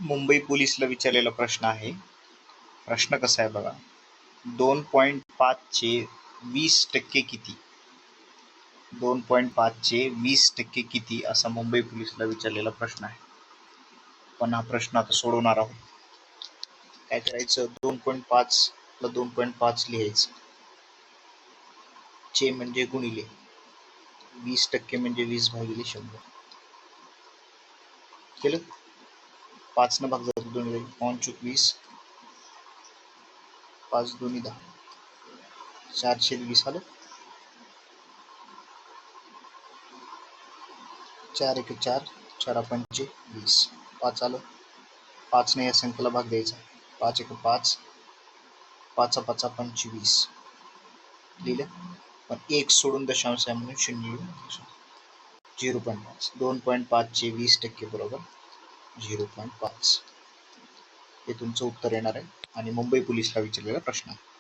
मुंबई पोलिसला विचारलेला प्रश्न आहे. प्रश्न कसा आहे बघा. 2.5 चे 20% किती? 2.5 चे 20% किती असा मुंबई पोलिसला विचारलेला प्रश्न आहे. पण हा प्रश्न आता सोडवणार आहोत. काय करायचं, 2.5 ला 2.5 लिहायचं. चे म्हणजे गुणिले 20% म्हणजे 20/100 केलं. 5 न भाग जातो 2 वेळी, 5×20, 5 2 10, 420 आलं. 4 1 4, 4 5 20, 5 आलं. 5 ने या संख्येला भाग द्यायचा. 5 1 5, 5 5 25 लिहिलं. पण 1 सोडून दशांश आहे म्हणून 0 0.5. 2.5 चे 20% बरोबर 0.5. हे तुमचं उत्तर येणार आहे आणि मुंबई पोलिसला विचारलेला प्रश्न आहे.